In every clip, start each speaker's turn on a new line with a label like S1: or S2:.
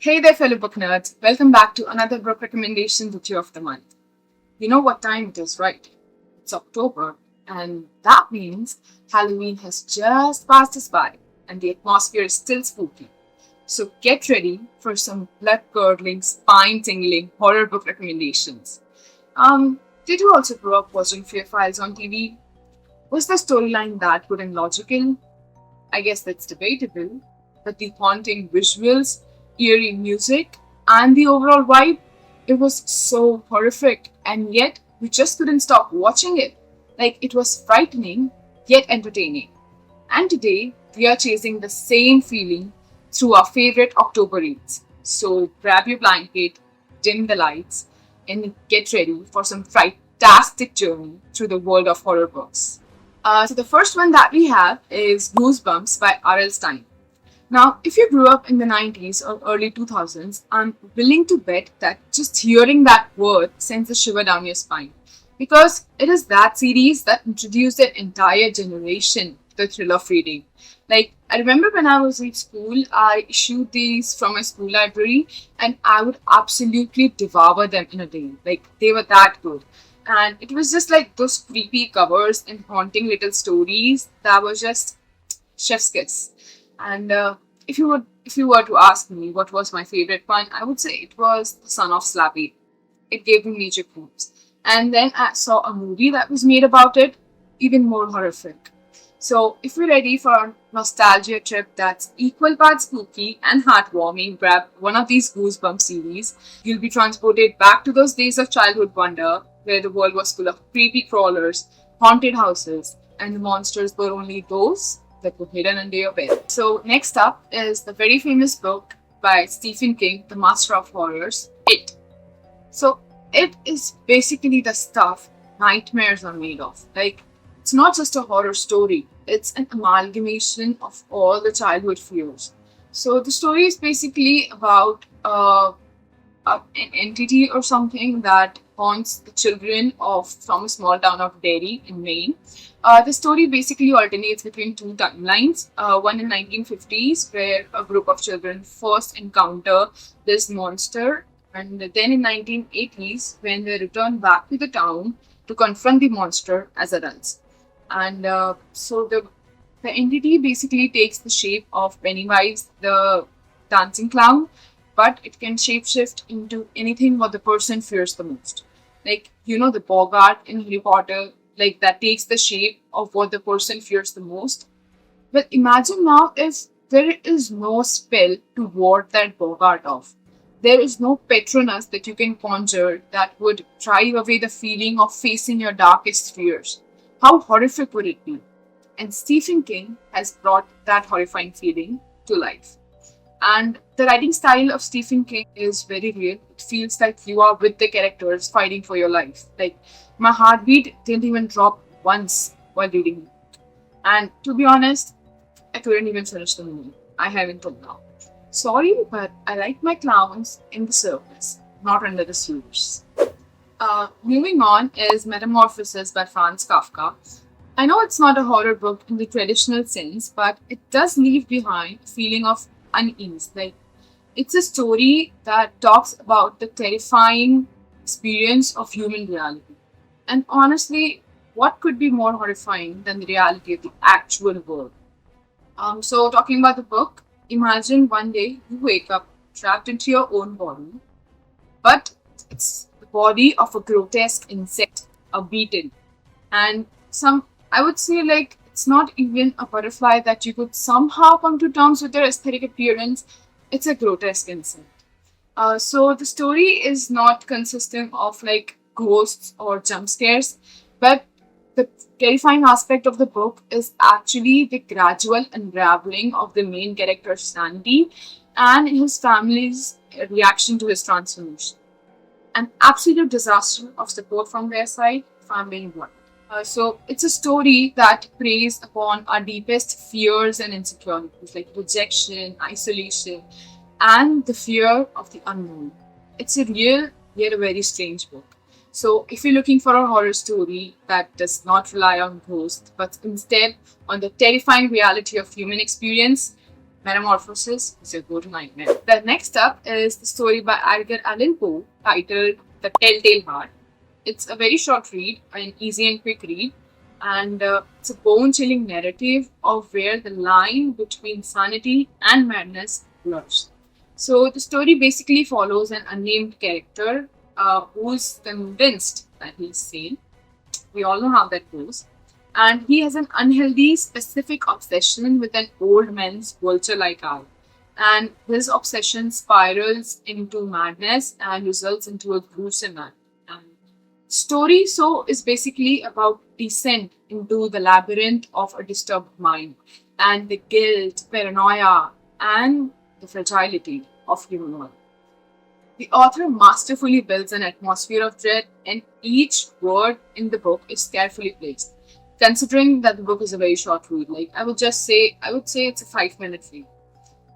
S1: Hey there, fellow book nerds. Welcome back to another book recommendation video of the month. You know what time it is, right? It's October, and that means Halloween has just passed us by, and the atmosphere is still spooky. So get ready for some blood-curdling, spine-tingling horror book recommendations. Did you also grow up watching Fear Files on TV? Was the storyline that good and logical? I guess that's debatable, but the haunting visuals, eerie music, and the overall vibe, it was so horrific, and yet we just couldn't stop watching it. Like it was frightening, yet entertaining. And today, we are chasing the same feeling through our favorite October reads. So grab your blanket, dim the lights, and get ready for some fantastic journey through the world of horror books. So the first one that we have is Goosebumps by R.L. Stine. Now, if you grew up in the 90s or early 2000s, I'm willing to bet that just hearing that word sends a shiver down your spine. Because it is that series that introduced an entire generation to the thrill of reading. Like, I remember when I was in school, I issued these from my school library and I would absolutely devour them in a day. Like, they were that good. And it was just like those creepy covers and haunting little stories that were just chef's kiss. And if you were to ask me what was my favorite one, I would say it was The Son of Slappy. It gave me major qualms. And then I saw a movie that was made about it, even more horrific. So if you're ready for a nostalgia trip that's equal parts spooky and heartwarming, grab one of these Goosebumps series. You'll be transported back to those days of childhood wonder where the world was full of creepy crawlers, haunted houses, and the monsters were only those that were hidden under your bed. So next up is the very famous book by Stephen King, the master of horrors, It. So it is basically the stuff nightmares are made of. Like, it's not just a horror story, it's an amalgamation of all the childhood fears. So the story is basically about an entity or something that haunts the children of from a small town of Derry in Maine. The story basically alternates between two timelines. One in 1950s, where a group of children first encounter this monster, and then in 1980s, when they return back to the town to confront the monster as adults. And so the entity basically takes the shape of Pennywise, the dancing clown, but it can shapeshift into anything what the person fears the most. Like, the Bogart in Harry Potter, like that takes the shape of what the person fears the most. But imagine now if there is no spell to ward that Bogart off. There is no Patronus that you can conjure that would drive away the feeling of facing your darkest fears. How horrific would it be? And Stephen King has brought that horrifying feeling to life. And the writing style of Stephen King is very real. It feels like you are with the characters fighting for your life. Like, my heartbeat didn't even drop once while reading it. And to be honest, I couldn't even finish the movie. I haven't till now. Sorry, but I like my clowns in the circus, not under the sewers. Moving on is Metamorphosis by Franz Kafka. I know it's not a horror book in the traditional sense, but it does leave behind a feeling of unease. Like, it's a story that talks about the terrifying experience of human reality. And honestly, what could be more horrifying than the reality of the actual world? So talking about the book, imagine one day you wake up trapped into your own body, but it's the body of a grotesque insect, a beetle. And I would say, like, it's not even a butterfly that you could somehow come to terms with their aesthetic appearance. It's a grotesque insect. So the story is not consisting of like ghosts or jump scares, but the terrifying aspect of the book is actually the gradual unraveling of the main character's sanity and his family's reaction to his transformation. An absolute disaster of support from their side, if I'm being blunt. So it's a story that preys upon our deepest fears and insecurities like rejection, isolation, and the fear of the unknown. It's a real yet a very strange book. So if you're looking for a horror story that does not rely on ghosts, but instead on the terrifying reality of human experience, Metamorphosis is your go-to nightmare. The next up is the story by Edgar Allan Poe titled The Telltale Heart. It's a very short read, an easy and quick read, and it's a bone-chilling narrative of where the line between sanity and madness blurs. So the story basically follows an unnamed character who's convinced that he's sane. We all know how that goes. And he has an unhealthy, specific obsession with an old man's vulture like eye. And this obsession spirals into madness and results into a gruesome act. And story so is basically about descent into the labyrinth of a disturbed mind and the guilt, paranoia, and the fragility of human life. The author masterfully builds an atmosphere of dread, and each word in the book is carefully placed. Considering that the book is a very short read, like I would say it's a 5 minute read.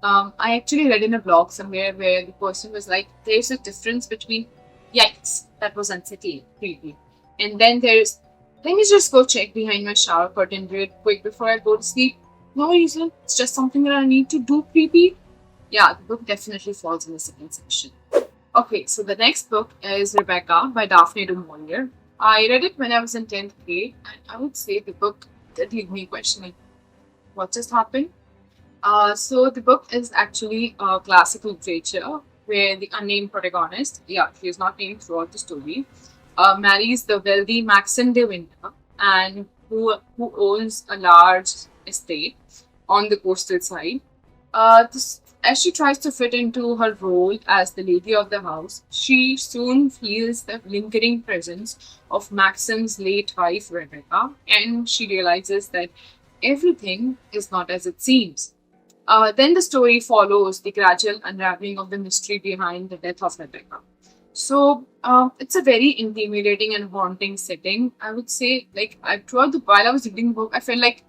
S1: I actually read in a blog somewhere where the person was like, "There's a difference between yikes, that was unsettling, creepy, and then there's let me just go check behind my shower curtain real quick before I go to sleep. No reason, it's just something that I need to do, creepy." Yeah, the book definitely falls in the second section. Okay, so the next book is Rebecca by Daphne du Maurier. I read it when I was in 10th grade, and I would say the book did leave me questioning what just happened. So the book is actually a classical literature where the unnamed protagonist, yeah, she is not named throughout the story, marries the wealthy Maxim de Winter, and who owns a large estate on the coastal side. As she tries to fit into her role as the lady of the house, she soon feels the lingering presence of Maxim's late wife, Rebecca, and she realizes that everything is not as it seems. Then the story follows the gradual unraveling of the mystery behind the death of Rebecca. So it's a very intimidating and haunting setting. I would say, like, while I was reading the book, I felt like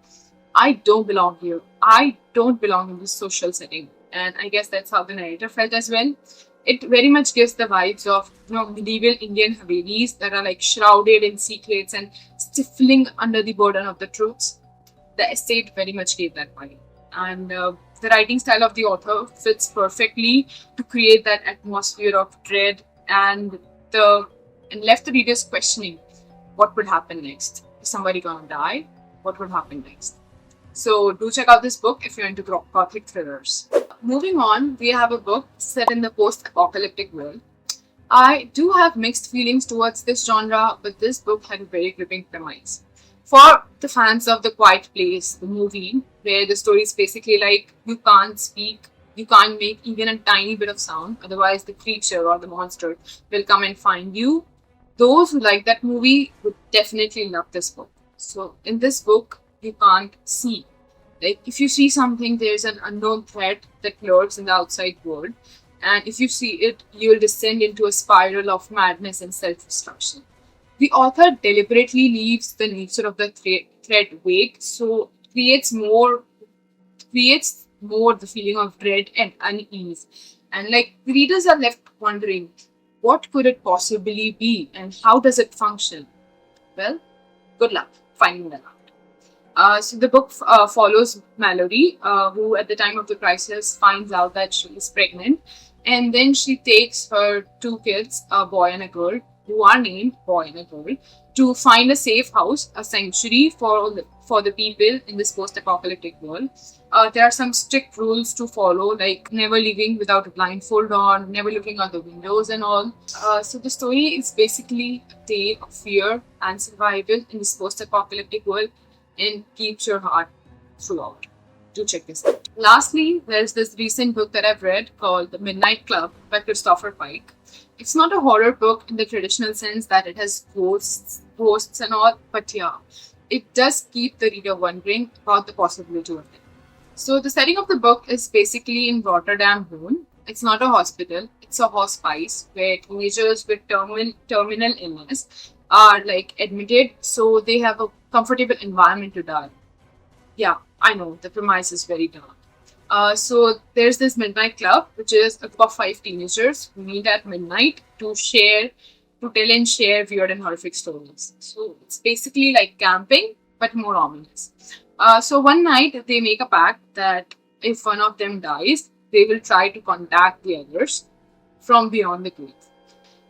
S1: I don't belong here. I don't belong in this social setting. And I guess that's how the narrator felt as well. It very much gives the vibes of medieval Indian Havelis that are like shrouded in secrets and stifling under the burden of the truths. The estate very much gave that vibe. And the writing style of the author fits perfectly to create that atmosphere of dread and left the readers questioning what would happen next. Is somebody gonna die? What would happen next? So do check out this book if you're into gothic thrillers. Moving on, we have a book set in the post-apocalyptic world. I do have mixed feelings towards this genre, but this book had a very gripping premise. For the fans of The Quiet Place, the movie, where the story is basically like you can't speak, you can't make even a tiny bit of sound, otherwise the creature or the monster will come and find you. Those who like that movie would definitely love this book. So in this book, you can't see. Like if you see something, there's an unknown threat that lurks in the outside world. And if you see it, you'll descend into a spiral of madness and self-destruction. The author deliberately leaves the nature of the threat vague, so creates more the feeling of dread and unease. And like the readers are left wondering, what could it possibly be and how does it function? Well, good luck finding that out. So the book follows Mallory, who at the time of the crisis finds out that she is pregnant, and then she takes her two kids, a boy and a girl, who are named Boy and a Girl, to find a safe house, a sanctuary for the people in this post-apocalyptic world. There are some strict rules to follow, like never leaving without a blindfold on, never looking out the windows and all. So the story is basically a tale of fear and survival in this post-apocalyptic world and keeps your heart throughout. Do check this out. Lastly, there's this recent book that I've read called The Midnight Club by Christopher Pike. It's not a horror book in the traditional sense that it has ghosts and all, but yeah, it does keep the reader wondering about the possibility of it. So the setting of the book is basically in Rotterdam, Holland. It's not a hospital, it's a hospice where teenagers with terminal illness are like admitted so they have a comfortable environment to die. Yeah, I know, the premise is very dark. So there's this midnight club, which is a group of 5 teenagers who meet at midnight to tell and share weird and horrific stories. So it's basically like camping, but more ominous. So one night they make a pact that if one of them dies, they will try to contact the others from beyond the grave.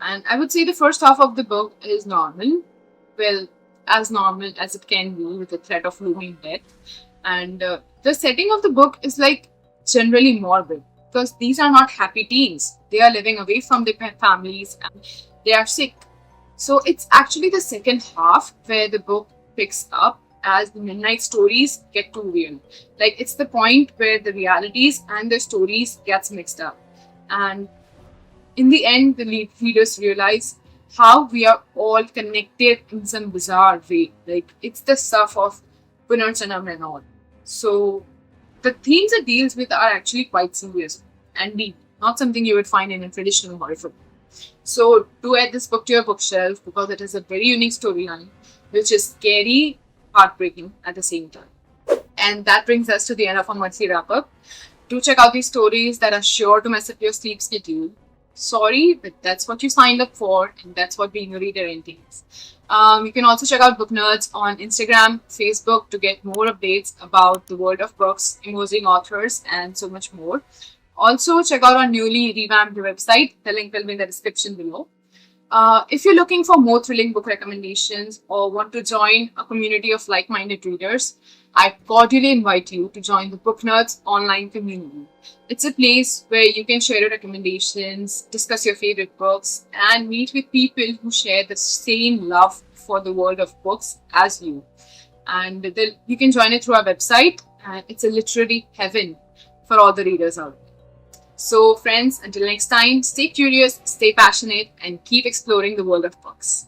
S1: And I would say the first half of the book is normal. Well, as normal as it can be with the threat of looming death. And the setting of the book is like generally morbid because these are not happy teens. They are living away from their families and they are sick. So it's actually the second half where the book picks up as the midnight stories get too real. Like it's the point where the realities and the stories gets mixed up. And in the end, the readers realize how we are all connected in some bizarre way. Like it's the stuff of Booknerds and all. So the themes it deals with are actually quite serious and deep, not something you would find in a traditional horror film. So do add this book to your bookshelf because it has a very unique storyline, which is scary, heartbreaking at the same time. And that brings us to the end of our monthly wrap up. Do check out these stories that are sure to mess up your sleep schedule. Sorry, but that's what you signed up for, and that's what being a reader entails. You can also check out Book Nerds on Instagram, Facebook to get more updates about the world of books, emerging authors, and so much more. Also, check out our newly revamped website. The link will be in the description below. If you're looking for more thrilling book recommendations or want to join a community of like-minded readers, I cordially invite you to join the Book Nerds online community. It's a place where you can share your recommendations, discuss your favorite books, and meet with people who share the same love for the world of books as you. And you can join it through our website, and it's a literary heaven for all the readers out there. So, friends, until next time, stay curious, stay passionate, and keep exploring the world of books.